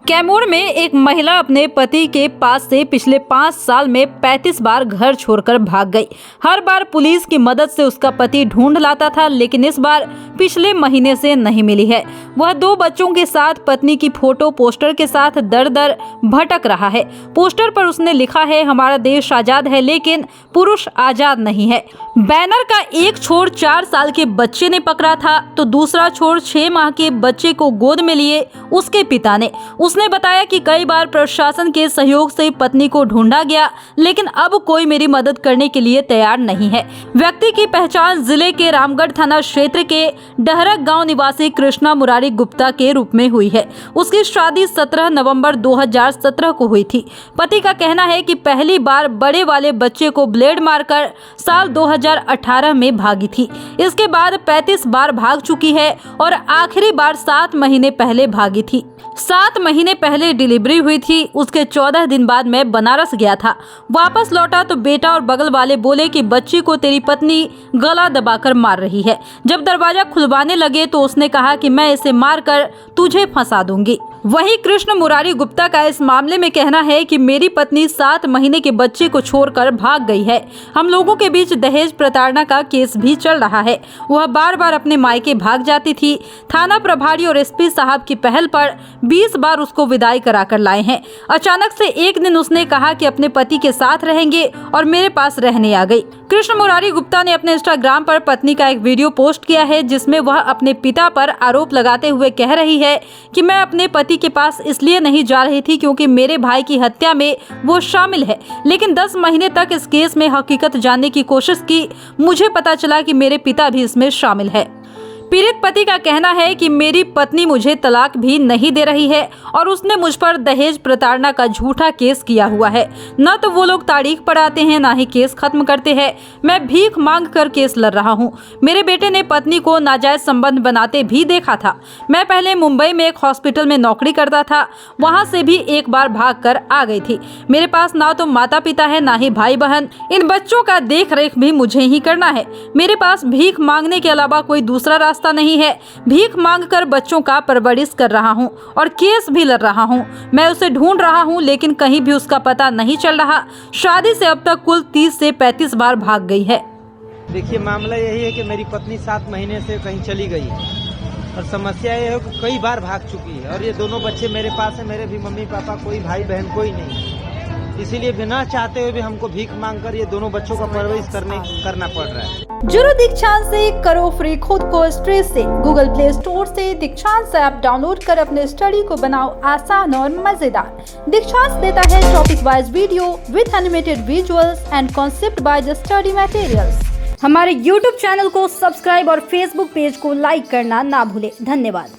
कैमूर में एक महिला अपने पति के पास से पिछले 5 साल में 35 बार घर छोड़कर भाग गई। हर बार पुलिस की मदद से उसका पति ढूंढ लाता था, लेकिन इस बार पिछले महीने से नहीं मिली है। वह 2 बच्चों के साथ पत्नी की फोटो पोस्टर के साथ दर दर भटक रहा है। पोस्टर पर उसने लिखा है, हमारा देश आजाद है लेकिन पुरुष आजाद नहीं है। बैनर का एक छोर 4 साल के बच्चे ने पकड़ा था तो दूसरा छोर 6 माह के बच्चे को गोद में लिए उसके पिता ने। उसने बताया कि कई बार प्रशासन के सहयोग से पत्नी को ढूंढा गया, लेकिन अब कोई मेरी मदद करने के लिए तैयार नहीं है। व्यक्ति की पहचान जिले के रामगढ़ थाना क्षेत्र के डहरक गांव निवासी कृष्णा मुरारी गुप्ता के रूप में हुई है। उसकी शादी 17 नवंबर 2017 को हुई थी। पति का कहना है कि पहली बार बड़े वाले बच्चे को ब्लेड मारकर साल 2018 में भागी थी। इसके बाद 35 बार भाग चुकी है और आखिरी बार 7 महीने पहले भागी थी। 7 महीने पहले डिलीवरी हुई थी। उसके 14 दिन बाद मैं बनारस गया था। वापस लौटा तो बेटा और बगल वाले बोले कि बच्ची को तेरी पत्नी गला दबाकर मार रही है। जब दरवाजा खुलवाने लगे तो उसने कहा कि मैं इसे मारकर तुझे फंसा दूंगी। वहीं कृष्ण मुरारी गुप्ता का इस मामले में कहना है कि मेरी पत्नी 7 महीने के बच्चे को छोड़कर भाग गई है। हम लोगों के बीच दहेज प्रताड़ना का केस भी चल रहा है। वह बार बार अपने मायके भाग जाती थी। थाना प्रभारी और एसपी साहब की पहल पर 20 बार उसको विदाई कराकर लाए हैं। अचानक से एक दिन उसने कहा कि अपने पति के साथ रहेंगे और मेरे पास रहने आ गई। कृष्ण मुरारी गुप्ता ने अपने इंस्टाग्राम पर पत्नी का एक वीडियो पोस्ट किया है, जिसमें वह अपने पिता पर आरोप लगाते हुए कह रही है कि मैं अपने पति के पास इसलिए नहीं जा रही थी क्योंकि मेरे भाई की हत्या में वो शामिल है, लेकिन 10 महीने तक इस केस में हकीकत जानने की कोशिश की। मुझे पता चला कि मेरे पिता भी इसमें शामिल है। पीड़ित पति का कहना है कि मेरी पत्नी मुझे तलाक भी नहीं दे रही है और उसने मुझ पर दहेज प्रताड़ना का झूठा केस किया हुआ है। न तो वो लोग तारीख पढ़ाते हैं, ना ही केस खत्म करते हैं। मैं भीख मांग कर केस लड़ रहा हूँ। मेरे बेटे ने पत्नी को नाजायज संबंध बनाते भी देखा था। मैं पहले मुंबई में एक हॉस्पिटल में नौकरी करता था, वहाँ से भी एक बार भाग कर आ गई थी। मेरे पास ना तो माता पिता है, ना ही भाई बहन। इन बच्चों का देख रेख भी मुझे ही करना है। मेरे पास भीख मांगने के अलावा कोई दूसरा रास्ता नहीं है। भीख मांगकर बच्चों का परवरिश कर रहा हूं और केस भी लड़ रहा हूं। मैं उसे ढूंढ रहा हूं, लेकिन कहीं भी उसका पता नहीं चल रहा। शादी से अब तक कुल 30 से 35 बार भाग गई है। देखिए, मामला यही है कि मेरी पत्नी 7 महीने से कहीं चली गई है और समस्या ये है कि कई बार भाग चुकी है और ये दोनों बच्चे मेरे पास है। मेरे भी मम्मी पापा, कोई भाई बहन कोई नहीं, इसीलिए बिना चाहते हुए भी हमको भीख मांगकर ये दोनों बच्चों का परवरिश करना पड़ रहा है। जुड़ो दीक्षांत से, करो फ्री खुद को स्ट्रेस से। गूगल प्ले स्टोर से दीक्षांत ऐप डाउनलोड कर अपने स्टडी को बनाओ आसान और मजेदार। दीक्षांत देता है topic wise video with animated visuals and concept bye study materials. हमारे YouTube चैनल को सब्सक्राइब और Facebook पेज को लाइक करना ना भूले। धन्यवाद।